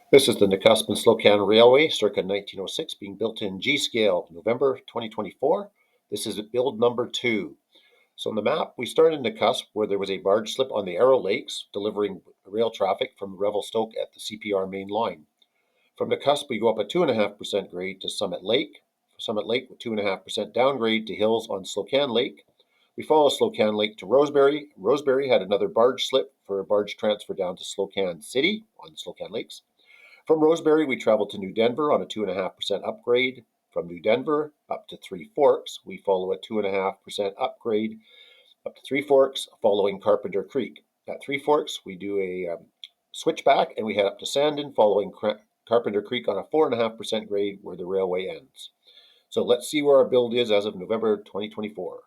This is the Nakusp and Slocan Railway, circa 1906, being built in G-scale, November 2024. This is build number 2. So on the map, we started in Nakusp, where there was a barge slip on the Arrow Lakes, delivering rail traffic from Revelstoke at the CPR main line. From Nakusp, we go up a 2.5% grade to Summit Lake. Summit Lake with 2.5% downgrade to hills on Slocan Lake. We follow Slocan Lake to Rosebery. Rosebery had another barge slip for a barge transfer down to Slocan City on Slocan Lakes. From Rosebery, we traveled to New Denver on a 2.5% upgrade. From New Denver up to Three Forks, we follow a 2.5% upgrade up to Three Forks, following Carpenter Creek. At Three Forks, we do a switchback and we head up to Sandon, following Carpenter Creek on a 4.5% grade where the railway ends. So let's see where our build is as of November 2024.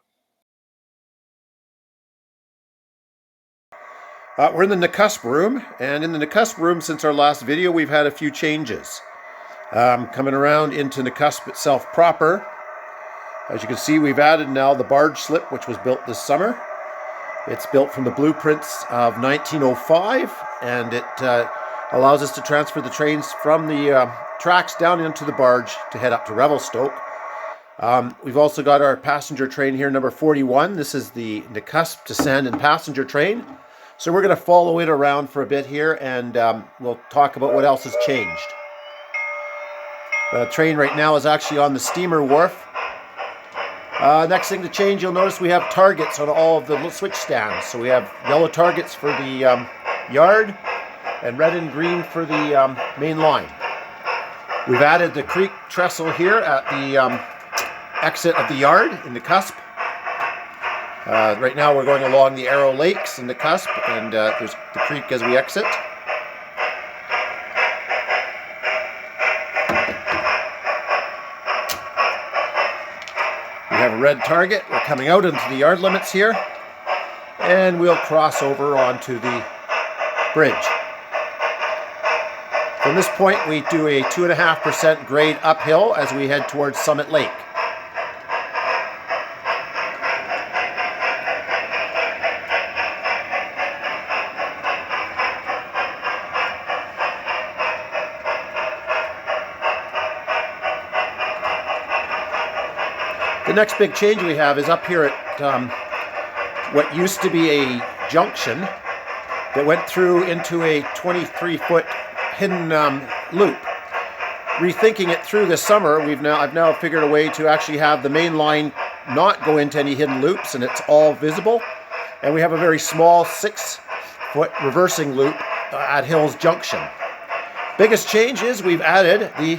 We're in the Nakusp room, and in the Nakusp room, since our last video, we've had a few changes. Coming around into Nakusp itself proper, as you can see, we've added now the barge slip, which was built this summer. It's built from the blueprints of 1905, and it allows us to transfer the trains from the tracks down into the barge to head up to Revelstoke. We've also got our passenger train here, number 41. This is the Nakusp to Sandon passenger train. So we're going to follow it around for a bit here, and we'll talk about what else has changed. The train right now is actually on the steamer wharf. Next thing to change, you'll notice we have targets on all of the switch stands. So we have yellow targets for the yard and red and green for the main line. We've added the creek trestle here at the exit of the yard in Nakusp. Right now we're going along the Arrow Lakes in Nakusp, and there's the creek as we exit. We have a red target. We're coming out into the yard limits here, and we'll cross over onto the bridge. From this point, we do a 2.5% grade uphill as we head towards Summit Lake. The next big change we have is up here at what used to be a junction that went through into a 23-foot hidden loop. Rethinking it through this summer, I've now figured a way to actually have the main line not go into any hidden loops, and it's all visible. And we have a very small 6-foot reversing loop at Hills Junction. Biggest change is we've added the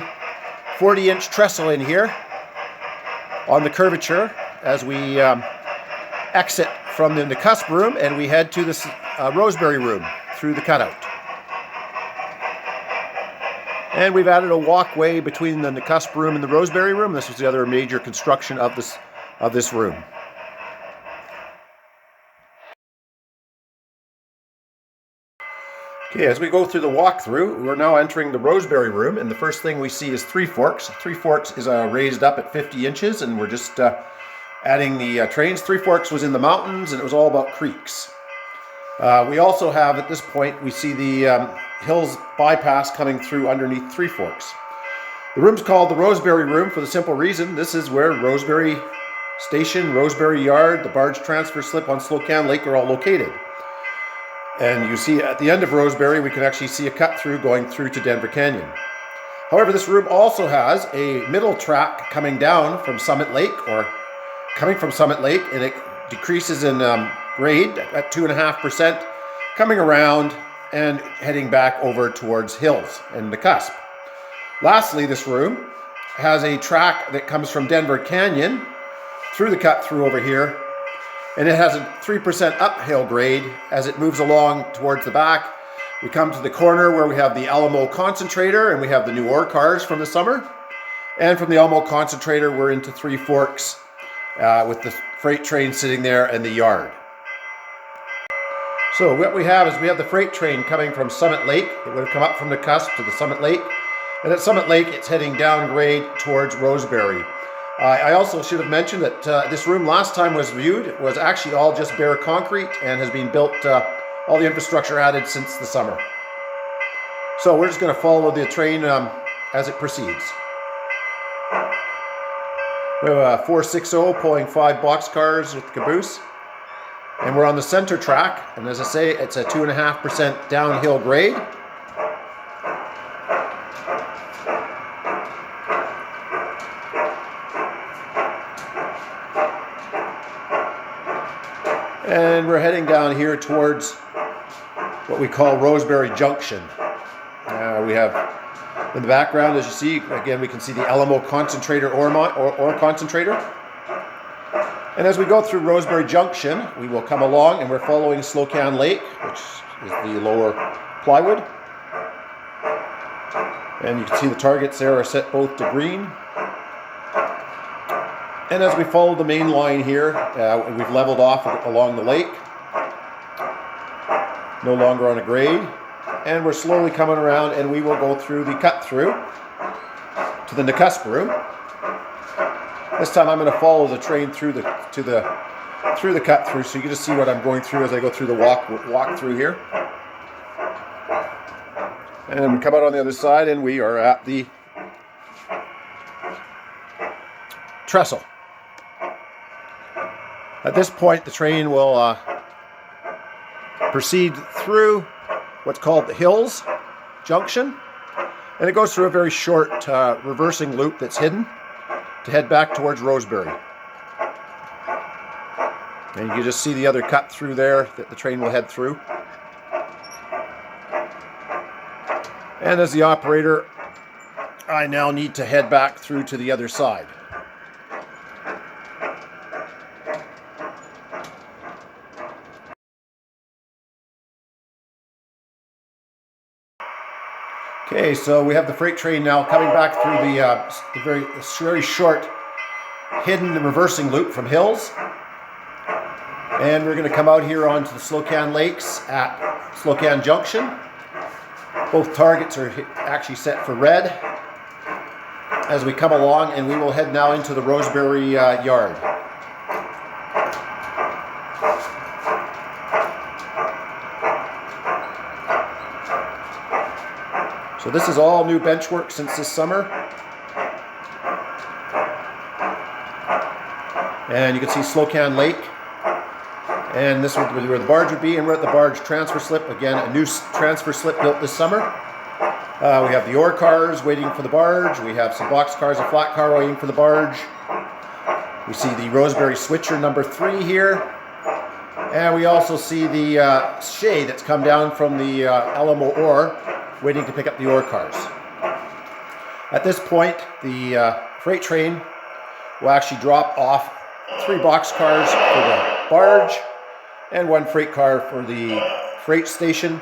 40-inch trestle in here on the curvature as we exit from the Nakusp room and we head to the Rosebery room through the cutout. And we've added a walkway between the Nakusp room and the Rosebery room. This was the other major construction of this room. Okay, as we go through the walkthrough, we're now entering the Rosebery room, and the first thing we see is Three Forks. Three Forks is raised up at 50 inches, and we're just adding the trains. Three Forks was in the mountains, and it was all about creeks. We also have, at this point, we see the Hills bypass coming through underneath Three Forks. The room's called the Rosebery room for the simple reason this is where Rosebery Station, Rosebery Yard, the barge transfer slip on Slocan Lake are all located. And you see at the end of Rosebery, we can actually see a cut through going through to Denver Canyon. However, this room also has a middle track coming down from Summit Lake, or coming from Summit Lake, and it decreases in grade at 2.5%, coming around and heading back over towards Hills and Nakusp. Lastly, this room has a track that comes from Denver Canyon through the cut through over here, and it has a 3% uphill grade as it moves along towards the back. We come to the corner where we have the Alamo concentrator, and we have the new ore cars from the summer. And from the Alamo concentrator, we're into Three Forks with the freight train sitting there and the yard. So what we have is we have the freight train coming from Summit Lake. It would have come up from Nakusp to the Summit Lake. And at Summit Lake, it's heading down grade towards Rosebery. I also should have mentioned that this room last time was viewed was actually all just bare concrete and has been built, all the infrastructure added since the summer. So we're just going to follow the train as it proceeds. We have a 460 pulling 5 boxcars with the caboose. And we're on the center track. And as I say, it's a 2.5% downhill grade. And we're heading down here towards what we call Rosebery Junction. We have in the background, as you see, again, we can see the Alamo concentrator ore concentrator. And as we go through Rosebery Junction, we will come along and we're following Slocan Lake, which is the lower plywood. And you can see the targets there are set both to green. And as we follow the main line here, we've leveled off along the lake. No longer on a grade. And we're slowly coming around and we will go through the cut through to the Nakusp room. This time I'm going to follow the train through the cut through, so you can just see what I'm going through as I go through the walk through here. And we come out on the other side and we are at the trestle. At this point the train will proceed through what's called the Hills Junction, and it goes through a very short reversing loop that's hidden to head back towards Rosebery. And you can just see the other cut through there that the train will head through. And as the operator, I now need to head back through to the other side. Okay, so we have the freight train now coming back through the very short hidden reversing loop from Hills. And we're going to come out here onto the Slocan Lakes at Slocan Junction. Both targets are actually set for red as we come along, and we will head now into the Rosebery yard. So this is all new benchwork since this summer. And you can see Slocan Lake. And this would be where the barge would be, and we're at the barge transfer slip. Again, a new transfer slip built this summer. We have the ore cars waiting for the barge. We have some box cars, a flat car waiting for the barge. We see the Rosebery switcher number 3 here. And we also see the shade that's come down from the Alamo ore, waiting to pick up the ore cars. At this point, the freight train will actually drop off 3 box cars for the barge and 1 freight car for the freight station,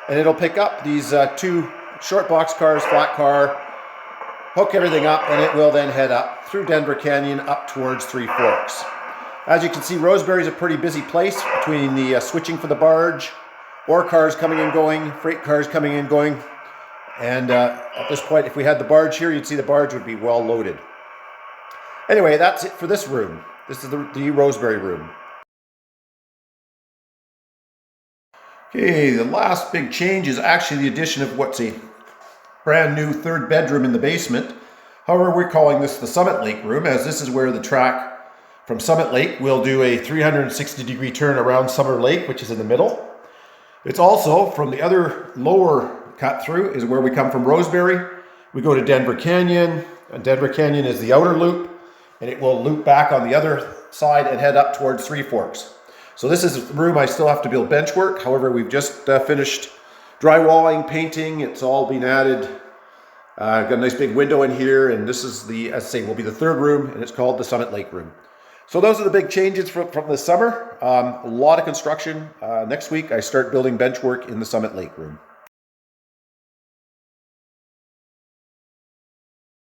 and it'll pick up these 2 short box cars, flat car, hook everything up, and it will then head up through Denver Canyon up towards Three Forks. As you can see, Rosebery is a pretty busy place between the switching for the barge, ore cars coming and going, freight cars coming and going. And at this point, if we had the barge here, you'd see the barge would be well loaded. Anyway, that's it for this room. This is the Rosebery room. Okay, the last big change is actually the addition of what's a brand new 3rd bedroom in the basement. However, we're calling this the Summit Lake room, as this is where the track from Summit Lake will do a 360-degree turn around Summer Lake, which is in the middle. It's also, from the other lower cut through, is where we come from Rosebery. We go to Denver Canyon, and Denver Canyon is the outer loop, and it will loop back on the other side and head up towards Three Forks. So this is the room I still have to build benchwork. However, we've just finished drywalling, painting. It's all been added. Got a nice big window in here, and this is the, as I say, will be the 3rd room, and it's called the Summit Lake room. So those are the big changes from the summer. A lot of construction. Next week, I start building benchwork in the Summit Lake room.